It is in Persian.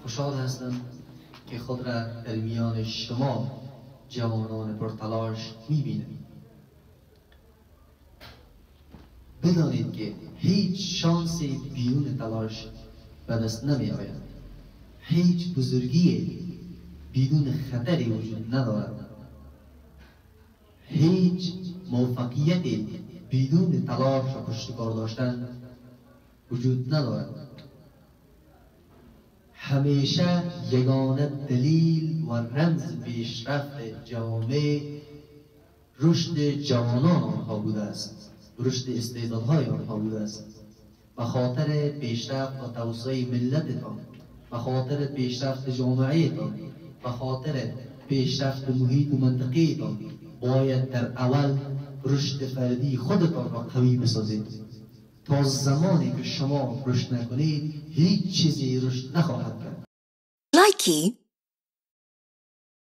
خوشحال هستم که خود را در میان شما جوانان پرتلاش میبینم. بدانید که هیچ شانسی بیرون تلاش به دست نمی آید. هیچ بزرگی بدون خطری وجود ندارد. هیچ موفقیتی بدون تلاش و پشتکار داشتن وجود ندارد. همیشه یگانه دلیل و رمز پیشرفت جامعه رشد جوانان آنها بوده است، رشد استعدادهای آنها بوده است. به خاطر پیشرفت و توسعه ملتتان، به خاطر پیشرفت جامعهتان، به خاطر پیشرفت محیط و منطقهتان باید در اول رشد فردی خودتان را قوی بسازید. تا زمانی که شما رشد نکنید هیچ چیزی رشد نخواهد کرد. لایکی